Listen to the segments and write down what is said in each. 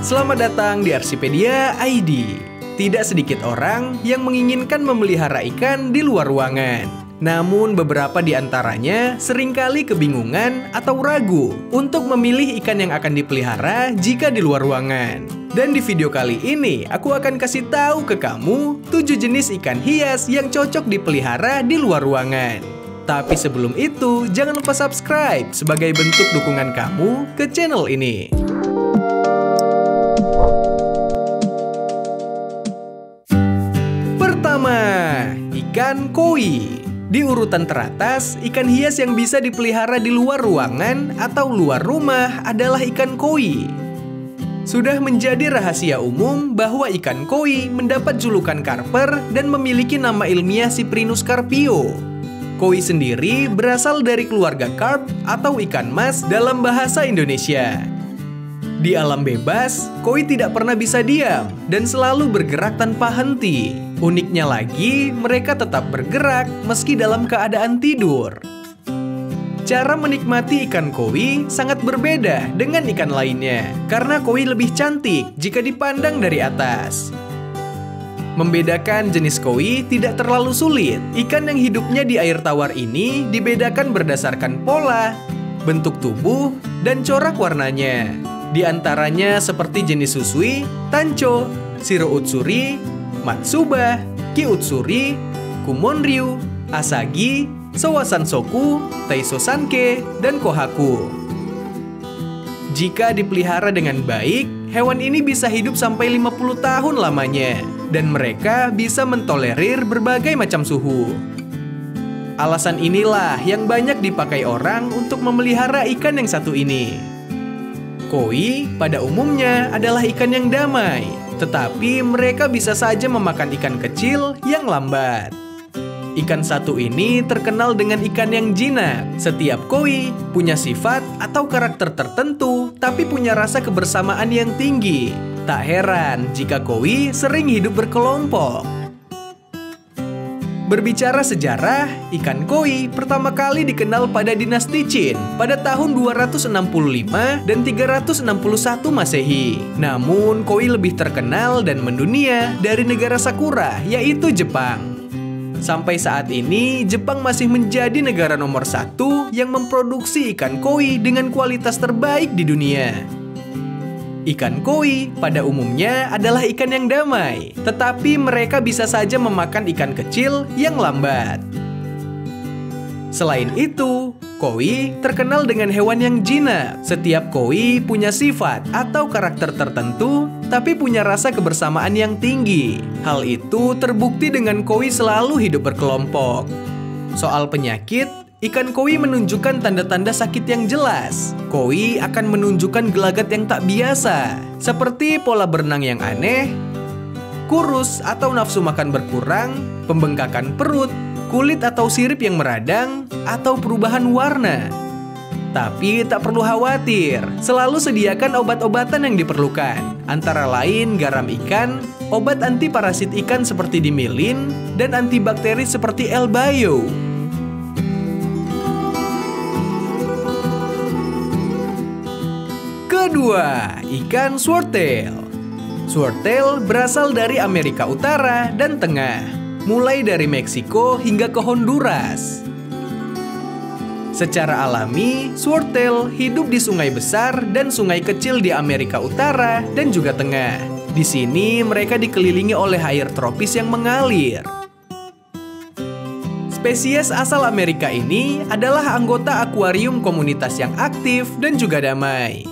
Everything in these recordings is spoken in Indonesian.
Selamat datang di Arsipedia ID. Tidak sedikit orang yang menginginkan memelihara ikan di luar ruangan. Namun beberapa di antaranya seringkali kebingungan atau ragu untuk memilih ikan yang akan dipelihara jika di luar ruangan. Dan di video kali ini aku akan kasih tahu ke kamu 7 jenis ikan hias yang cocok dipelihara di luar ruangan. Tapi sebelum itu, jangan lupa subscribe sebagai bentuk dukungan kamu ke channel ini. Pertama, ikan koi. Di urutan teratas, ikan hias yang bisa dipelihara di luar ruangan atau luar rumah adalah ikan koi. Sudah menjadi rahasia umum bahwa ikan koi mendapat julukan karper dan memiliki nama ilmiah Cyprinus carpio. Koi sendiri berasal dari keluarga carp atau ikan mas dalam bahasa Indonesia. Di alam bebas, koi tidak pernah bisa diam dan selalu bergerak tanpa henti. Uniknya lagi, mereka tetap bergerak meski dalam keadaan tidur. Cara menikmati ikan koi sangat berbeda dengan ikan lainnya, karena koi lebih cantik jika dipandang dari atas. Membedakan jenis koi tidak terlalu sulit. Ikan yang hidupnya di air tawar ini dibedakan berdasarkan pola, bentuk tubuh, dan corak warnanya. Di antaranya seperti jenis susui, tancho, shiro utsuri, matsuba, ki utsuri, kumonryu, asagi, sowasansoku, taisosanke, dan kohaku. Jika dipelihara dengan baik, hewan ini bisa hidup sampai 50 tahun lamanya, dan mereka bisa mentolerir berbagai macam suhu. Alasan inilah yang banyak dipakai orang untuk memelihara ikan yang satu ini. Koi pada umumnya adalah ikan yang damai, tetapi mereka bisa saja memakan ikan kecil yang lambat. Ikan satu ini terkenal dengan ikan yang jinak. Setiap koi punya sifat atau karakter tertentu, tapi punya rasa kebersamaan yang tinggi. Tak heran jika koi sering hidup berkelompok. Berbicara sejarah, ikan koi pertama kali dikenal pada dinasti Qin pada tahun 265 dan 361 Masehi. Namun, koi lebih terkenal dan mendunia dari negara Sakura, yaitu Jepang. Sampai saat ini, Jepang masih menjadi negara nomor 1 yang memproduksi ikan koi dengan kualitas terbaik di dunia. Ikan koi pada umumnya adalah ikan yang damai, tetapi mereka bisa saja memakan ikan kecil yang lambat. Selain itu, koi terkenal dengan hewan yang jinak. Setiap koi punya sifat atau karakter tertentu, tapi punya rasa kebersamaan yang tinggi. Hal itu terbukti dengan koi selalu hidup berkelompok. Soal penyakit, ikan koi menunjukkan tanda-tanda sakit yang jelas. Koi akan menunjukkan gelagat yang tak biasa, seperti pola berenang yang aneh, kurus atau nafsu makan berkurang, pembengkakan perut, kulit atau sirip yang meradang, atau perubahan warna. Tapi tak perlu khawatir, selalu sediakan obat-obatan yang diperlukan. Antara lain garam ikan, obat anti parasit ikan seperti dimilin, dan antibakteri seperti L-Bio. Kedua, ikan swordtail. Swordtail berasal dari Amerika Utara dan Tengah, mulai dari Meksiko hingga ke Honduras. Secara alami, swordtail hidup di sungai besar dan sungai kecil di Amerika Utara dan juga Tengah. Di sini mereka dikelilingi oleh air tropis yang mengalir. Spesies asal Amerika ini adalah anggota akuarium komunitas yang aktif dan juga damai.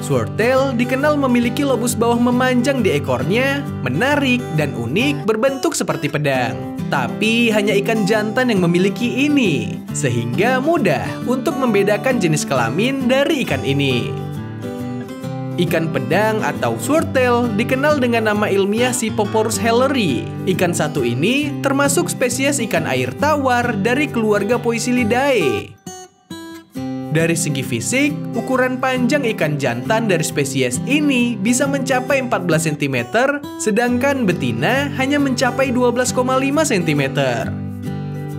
Swordtail dikenal memiliki lobus bawah memanjang di ekornya, menarik dan unik berbentuk seperti pedang. Tapi hanya ikan jantan yang memiliki ini, sehingga mudah untuk membedakan jenis kelamin dari ikan ini. Ikan pedang atau swordtail dikenal dengan nama ilmiah Scyphoporus helleri. Ikan satu ini termasuk spesies ikan air tawar dari keluarga Poecilidae. Dari segi fisik, ukuran panjang ikan jantan dari spesies ini bisa mencapai 14 cm, sedangkan betina hanya mencapai 12,5 cm.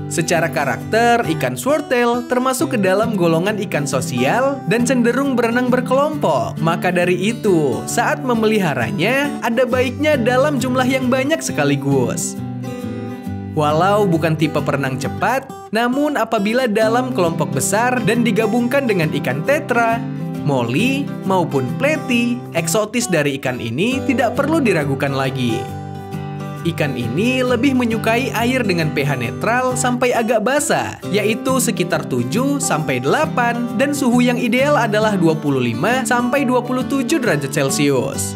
Secara karakter, ikan swordtail termasuk ke dalam golongan ikan sosial dan cenderung berenang berkelompok. Maka dari itu, saat memeliharanya, ada baiknya dalam jumlah yang banyak sekaligus. Walau bukan tipe perenang cepat, namun apabila dalam kelompok besar dan digabungkan dengan ikan tetra, molly, maupun platy, eksotis dari ikan ini tidak perlu diragukan lagi. Ikan ini lebih menyukai air dengan pH netral sampai agak basah, yaitu sekitar 7-8 dan suhu yang ideal adalah 25-27 derajat Celcius.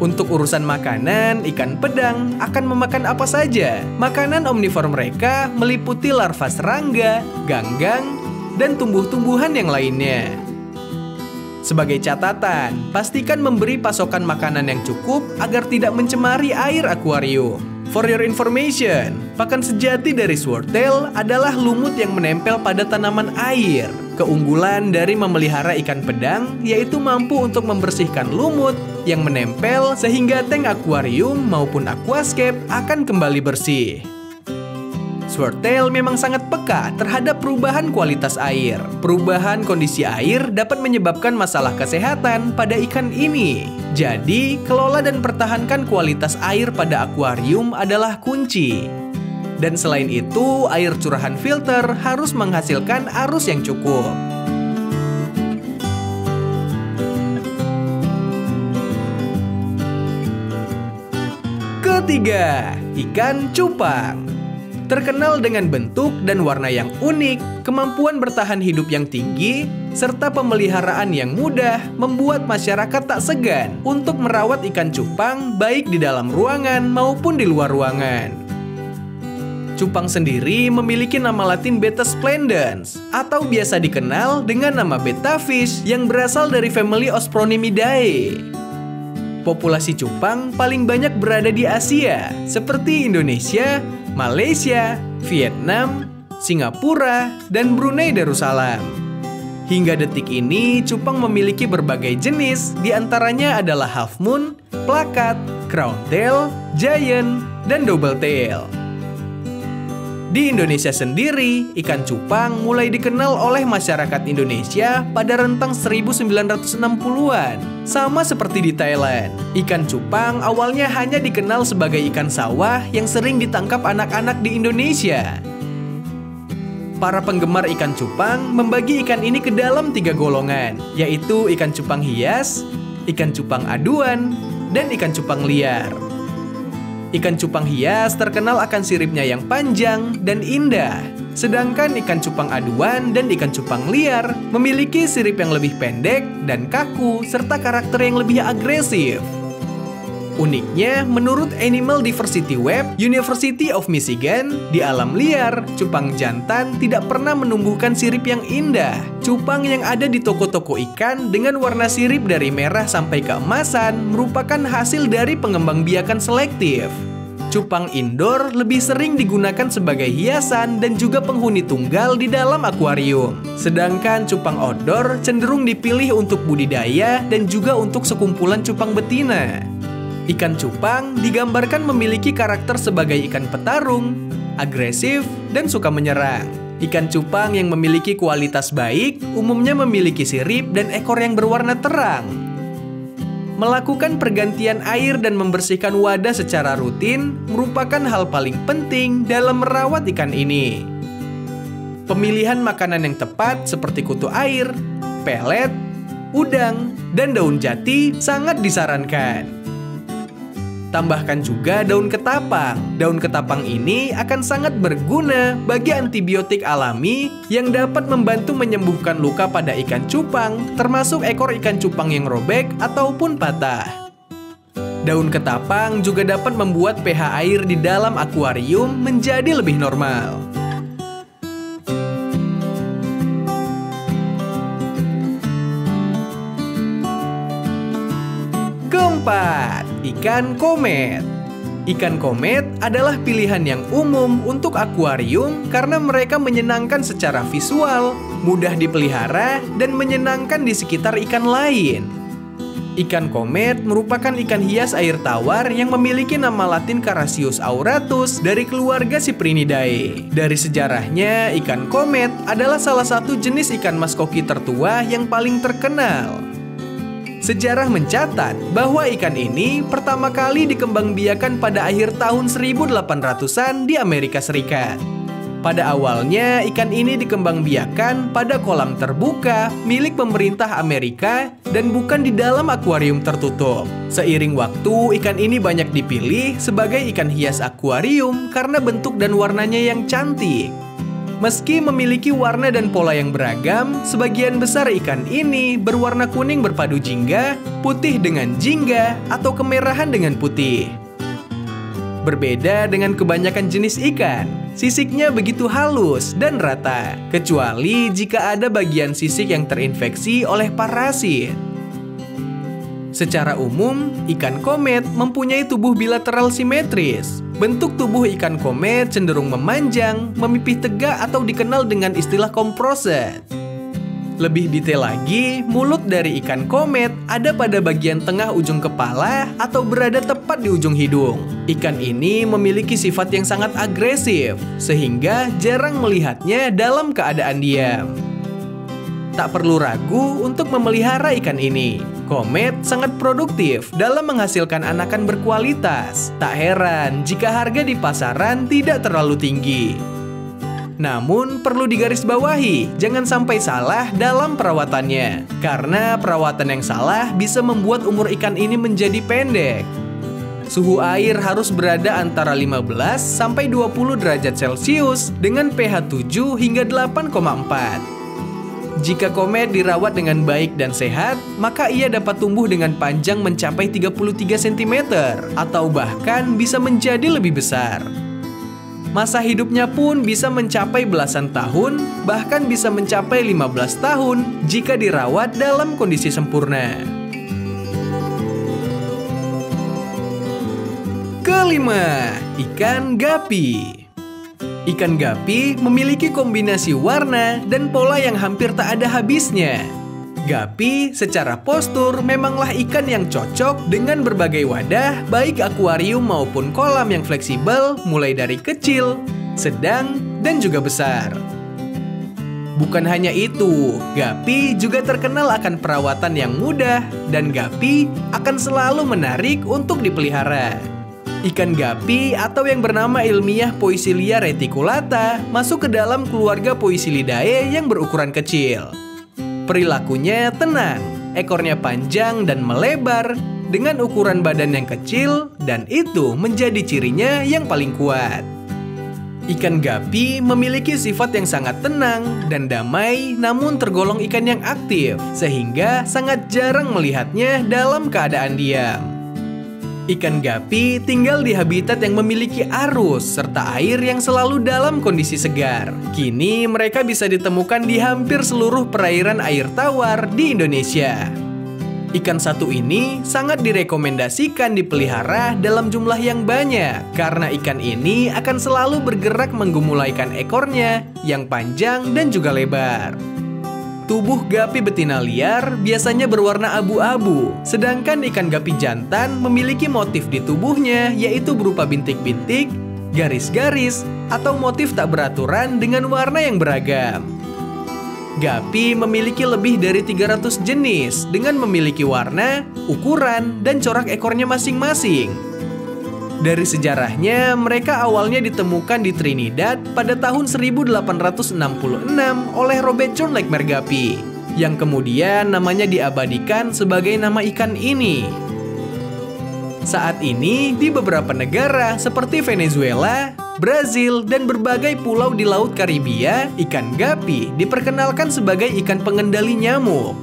Untuk urusan makanan, ikan pedang akan memakan apa saja. Makanan omnivor mereka meliputi larva serangga, ganggang, dan tumbuh-tumbuhan yang lainnya. Sebagai catatan, pastikan memberi pasokan makanan yang cukup agar tidak mencemari air akuarium. For your information, pakan sejati dari swordtail adalah lumut yang menempel pada tanaman air. Keunggulan dari memelihara ikan pedang yaitu mampu untuk membersihkan lumut yang menempel sehingga tank akuarium maupun aquascape akan kembali bersih. Swordtail memang sangat peka terhadap perubahan kualitas air. Perubahan kondisi air dapat menyebabkan masalah kesehatan pada ikan ini. Jadi, kelola dan pertahankan kualitas air pada akuarium adalah kunci. Dan selain itu, air curahan filter harus menghasilkan arus yang cukup. Ketiga, ikan cupang. Terkenal dengan bentuk dan warna yang unik, kemampuan bertahan hidup yang tinggi, serta pemeliharaan yang mudah membuat masyarakat tak segan untuk merawat ikan cupang baik di dalam ruangan maupun di luar ruangan. Cupang sendiri memiliki nama latin Betta splendens atau biasa dikenal dengan nama betta fish yang berasal dari family Ospronymidae. Populasi cupang paling banyak berada di Asia, seperti Indonesia, Malaysia, Vietnam, Singapura, dan Brunei Darussalam. Hingga detik ini, cupang memiliki berbagai jenis, diantaranya adalah half moon, plakat, crown tail, giant, dan double tail. Di Indonesia sendiri, ikan cupang mulai dikenal oleh masyarakat Indonesia pada rentang 1960-an. Sama seperti di Thailand, ikan cupang awalnya hanya dikenal sebagai ikan sawah yang sering ditangkap anak-anak di Indonesia. Para penggemar ikan cupang membagi ikan ini ke dalam 3 golongan, yaitu ikan cupang hias, ikan cupang aduan, dan ikan cupang liar. Ikan cupang hias terkenal akan siripnya yang panjang dan indah, sedangkan ikan cupang aduan dan ikan cupang liar memiliki sirip yang lebih pendek dan kaku serta karakter yang lebih agresif. Uniknya, menurut Animal Diversity Web, University of Michigan, di alam liar, cupang jantan tidak pernah menumbuhkan sirip yang indah. Cupang yang ada di toko-toko ikan dengan warna sirip dari merah sampai keemasan merupakan hasil dari pengembangbiakan selektif. Cupang indoor lebih sering digunakan sebagai hiasan dan juga penghuni tunggal di dalam akuarium. Sedangkan cupang outdoor cenderung dipilih untuk budidaya dan juga untuk sekumpulan cupang betina. Ikan cupang digambarkan memiliki karakter sebagai ikan petarung, agresif, dan suka menyerang. Ikan cupang yang memiliki kualitas baik umumnya memiliki sirip dan ekor yang berwarna terang. Melakukan pergantian air dan membersihkan wadah secara rutin merupakan hal paling penting dalam merawat ikan ini. Pemilihan makanan yang tepat seperti kutu air, pelet, udang, dan daun jati sangat disarankan. Tambahkan juga daun ketapang. Daun ketapang ini akan sangat berguna bagi antibiotik alami yang dapat membantu menyembuhkan luka pada ikan cupang, termasuk ekor ikan cupang yang robek ataupun patah. Daun ketapang juga dapat membuat pH air di dalam akuarium menjadi lebih normal. Keempat, ikan komet. Ikan komet adalah pilihan yang umum untuk akuarium karena mereka menyenangkan secara visual, mudah dipelihara, dan menyenangkan di sekitar ikan lain. Ikan komet merupakan ikan hias air tawar yang memiliki nama latin Carassius auratus dari keluarga Cyprinidae. Dari sejarahnya, ikan komet adalah salah satu jenis ikan mas koki tertua yang paling terkenal. Sejarah mencatat bahwa ikan ini pertama kali dikembangbiakan pada akhir tahun 1800-an di Amerika Serikat. Pada awalnya, ikan ini dikembangbiakan pada kolam terbuka milik pemerintah Amerika dan bukan di dalam akuarium tertutup. Seiring waktu, ikan ini banyak dipilih sebagai ikan hias akuarium karena bentuk dan warnanya yang cantik. Meski memiliki warna dan pola yang beragam, sebagian besar ikan ini berwarna kuning berpadu jingga, putih dengan jingga, atau kemerahan dengan putih. Berbeda dengan kebanyakan jenis ikan, sisiknya begitu halus dan rata, kecuali jika ada bagian sisik yang terinfeksi oleh parasit. Secara umum, ikan komet mempunyai tubuh bilateral simetris. Bentuk tubuh ikan komet cenderung memanjang, memipih tegak atau dikenal dengan istilah komproset. Lebih detail lagi, mulut dari ikan komet ada pada bagian tengah ujung kepala atau berada tepat di ujung hidung. Ikan ini memiliki sifat yang sangat agresif, sehingga jarang melihatnya dalam keadaan diam. Tak perlu ragu untuk memelihara ikan ini. Komet sangat produktif dalam menghasilkan anakan berkualitas. Tak heran jika harga di pasaran tidak terlalu tinggi. Namun perlu digarisbawahi, jangan sampai salah dalam perawatannya. Karena perawatan yang salah bisa membuat umur ikan ini menjadi pendek. Suhu air harus berada antara 15 sampai 20 derajat Celcius dengan pH 7 hingga 8,4. Jika komet dirawat dengan baik dan sehat, maka ia dapat tumbuh dengan panjang mencapai 33 cm atau bahkan bisa menjadi lebih besar. Masa hidupnya pun bisa mencapai belasan tahun, bahkan bisa mencapai 15 tahun jika dirawat dalam kondisi sempurna. Kelima, ikan gapi. Ikan gapi memiliki kombinasi warna dan pola yang hampir tak ada habisnya. Gapi secara postur memanglah ikan yang cocok dengan berbagai wadah, baik akuarium maupun kolam yang fleksibel, mulai dari kecil, sedang, dan juga besar. Bukan hanya itu, gapi juga terkenal akan perawatan yang mudah, dan gapi akan selalu menarik untuk dipelihara. Ikan gapi atau yang bernama ilmiah Poecilia reticulata masuk ke dalam keluarga Poecilidae yang berukuran kecil. Perilakunya tenang, ekornya panjang dan melebar dengan ukuran badan yang kecil, dan itu menjadi cirinya yang paling kuat. Ikan gapi memiliki sifat yang sangat tenang dan damai, namun tergolong ikan yang aktif, sehingga sangat jarang melihatnya dalam keadaan diam. Ikan gapi tinggal di habitat yang memiliki arus serta air yang selalu dalam kondisi segar. Kini mereka bisa ditemukan di hampir seluruh perairan air tawar di Indonesia. Ikan satu ini sangat direkomendasikan dipelihara dalam jumlah yang banyak karena ikan ini akan selalu bergerak menggemulaikan ekornya yang panjang dan juga lebar. Tubuh gapi betina liar biasanya berwarna abu-abu, sedangkan ikan gapi jantan memiliki motif di tubuhnya yaitu berupa bintik-bintik, garis-garis, atau motif tak beraturan dengan warna yang beragam. Gapi memiliki lebih dari 300 jenis dengan memiliki warna, ukuran, dan corak ekornya masing-masing. Dari sejarahnya, mereka awalnya ditemukan di Trinidad pada tahun 1866 oleh Robert John Lechmer Gapi, yang kemudian namanya diabadikan sebagai nama ikan ini. Saat ini, di beberapa negara seperti Venezuela, Brazil, dan berbagai pulau di Laut Karibia, ikan gapi diperkenalkan sebagai ikan pengendali nyamuk.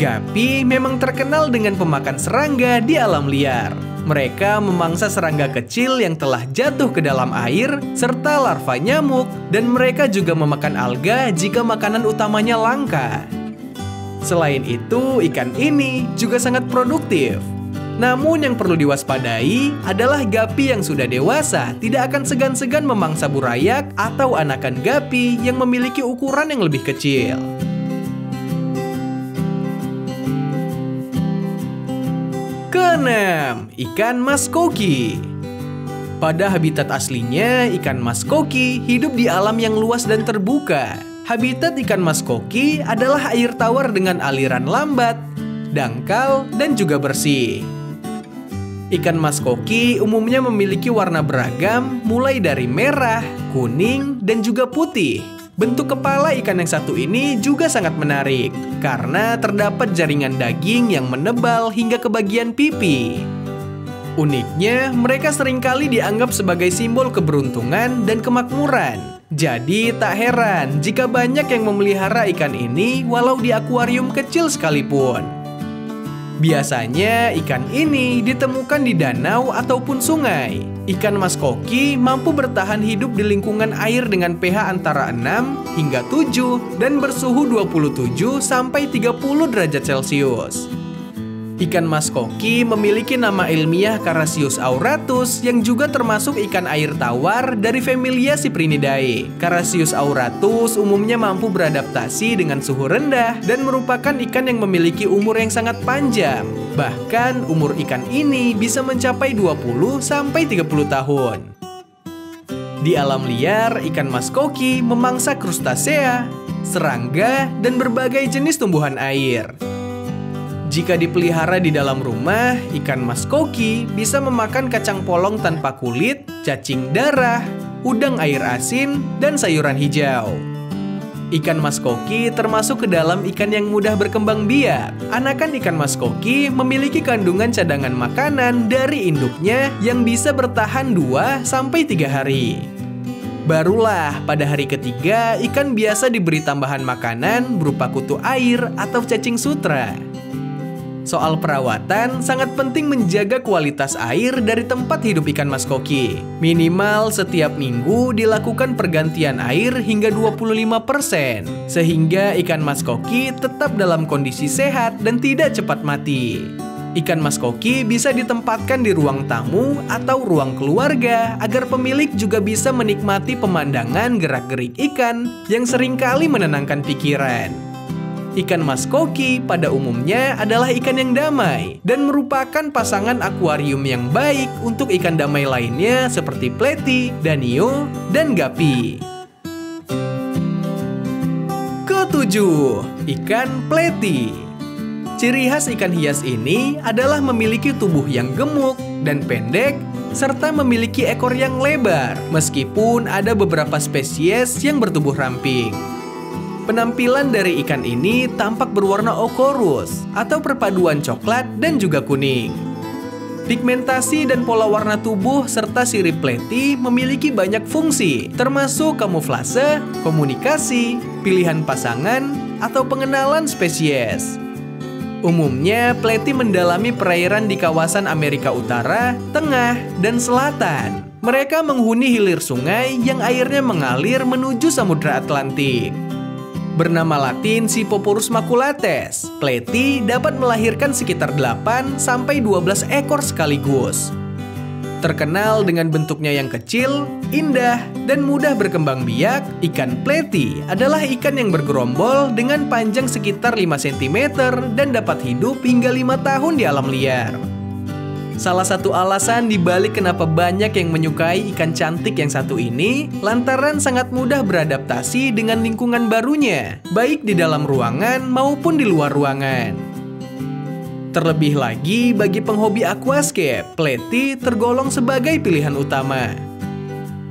Gapi memang terkenal dengan pemakan serangga di alam liar. Mereka memangsa serangga kecil yang telah jatuh ke dalam air, serta larva nyamuk, dan mereka juga memakan alga jika makanan utamanya langka. Selain itu, ikan ini juga sangat produktif. Namun yang perlu diwaspadai adalah gapi yang sudah dewasa tidak akan segan-segan memangsa burayak atau anakan gapi yang memiliki ukuran yang lebih kecil. Keenam, ikan mas koki. Pada habitat aslinya, ikan mas koki hidup di alam yang luas dan terbuka. Habitat ikan mas koki adalah air tawar dengan aliran lambat, dangkal, dan juga bersih. Ikan mas koki umumnya memiliki warna beragam, mulai dari merah, kuning, dan juga putih. Bentuk kepala ikan yang satu ini juga sangat menarik, karena terdapat jaringan daging yang menebal hingga ke bagian pipi. Uniknya, mereka seringkali dianggap sebagai simbol keberuntungan dan kemakmuran. Jadi tak heran jika banyak yang memelihara ikan ini walau di akuarium kecil sekalipun. Biasanya ikan ini ditemukan di danau ataupun sungai. Ikan mas koki mampu bertahan hidup di lingkungan air dengan pH antara 6 hingga 7 dan bersuhu 27 sampai 30 derajat Celcius. Ikan mas koki memiliki nama ilmiah Carassius auratus yang juga termasuk ikan air tawar dari familia Cyprinidae. Carassius auratus umumnya mampu beradaptasi dengan suhu rendah dan merupakan ikan yang memiliki umur yang sangat panjang. Bahkan umur ikan ini bisa mencapai 20 sampai 30 tahun. Di alam liar, ikan mas koki memangsa krustasea, serangga, dan berbagai jenis tumbuhan air. Jika dipelihara di dalam rumah, ikan mas koki bisa memakan kacang polong tanpa kulit, cacing darah, udang air asin, dan sayuran hijau. Ikan mas koki termasuk ke dalam ikan yang mudah berkembang biak. Anakan ikan mas koki memiliki kandungan cadangan makanan dari induknya yang bisa bertahan 2-3 hari. Barulah pada hari ketiga, ikan biasa diberi tambahan makanan berupa kutu air atau cacing sutra. Soal perawatan, sangat penting menjaga kualitas air dari tempat hidup ikan mas koki. Minimal setiap minggu dilakukan pergantian air hingga 25%, sehingga ikan mas koki tetap dalam kondisi sehat dan tidak cepat mati. Ikan mas koki bisa ditempatkan di ruang tamu atau ruang keluarga agar pemilik juga bisa menikmati pemandangan gerak-gerik ikan yang seringkali menenangkan pikiran. Ikan mas koki pada umumnya adalah ikan yang damai dan merupakan pasangan akuarium yang baik untuk ikan damai lainnya seperti pleti, danio, dan gapi. Ketujuh, ikan pleti. Ciri khas ikan hias ini adalah memiliki tubuh yang gemuk dan pendek serta memiliki ekor yang lebar, meskipun ada beberapa spesies yang bertubuh ramping. Penampilan dari ikan ini tampak berwarna ochorous atau perpaduan coklat dan juga kuning. Pigmentasi dan pola warna tubuh serta sirip pleti memiliki banyak fungsi, termasuk kamuflase, komunikasi, pilihan pasangan, atau pengenalan spesies. Umumnya, pleti mendalami perairan di kawasan Amerika Utara, Tengah, dan Selatan. Mereka menghuni hilir sungai yang airnya mengalir menuju Samudra Atlantik. Bernama latin Scyphoporus maculates, pleti dapat melahirkan sekitar 8-12 ekor sekaligus. Terkenal dengan bentuknya yang kecil, indah, dan mudah berkembang biak, ikan pleti adalah ikan yang bergerombol dengan panjang sekitar 5 cm dan dapat hidup hingga 5 tahun di alam liar. Salah satu alasan dibalik kenapa banyak yang menyukai ikan cantik yang satu ini, lantaran sangat mudah beradaptasi dengan lingkungan barunya, baik di dalam ruangan maupun di luar ruangan. Terlebih lagi, bagi penghobi aquascape, pleti tergolong sebagai pilihan utama.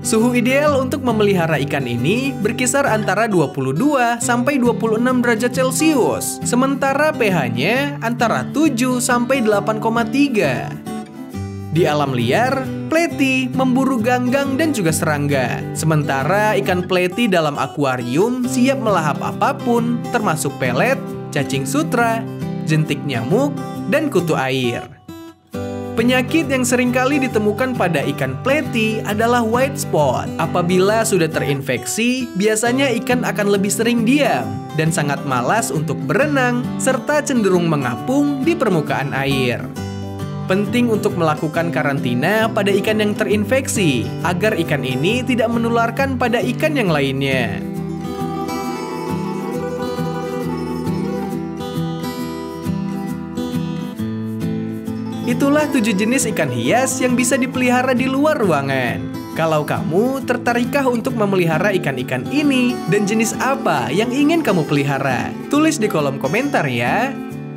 Suhu ideal untuk memelihara ikan ini berkisar antara 22 sampai 26 derajat Celcius, sementara pH-nya antara 7 sampai 8,3. Di alam liar, pleti memburu ganggang dan juga serangga. Sementara ikan pleti dalam akuarium siap melahap apapun, termasuk pelet, cacing sutra, jentik nyamuk, dan kutu air. Penyakit yang seringkali ditemukan pada ikan pleti adalah white spot. Apabila sudah terinfeksi, biasanya ikan akan lebih sering diam dan sangat malas untuk berenang, serta cenderung mengapung di permukaan air. Penting untuk melakukan karantina pada ikan yang terinfeksi, agar ikan ini tidak menularkan pada ikan yang lainnya. Itulah 7 jenis ikan hias yang bisa dipelihara di luar ruangan. Kalau kamu tertarikkah untuk memelihara ikan-ikan ini dan jenis apa yang ingin kamu pelihara? Tulis di kolom komentar ya.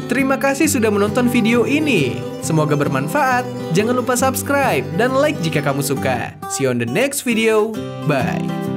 Terima kasih sudah menonton video ini. Semoga bermanfaat. Jangan lupa subscribe dan like jika kamu suka. See you on the next video. Bye.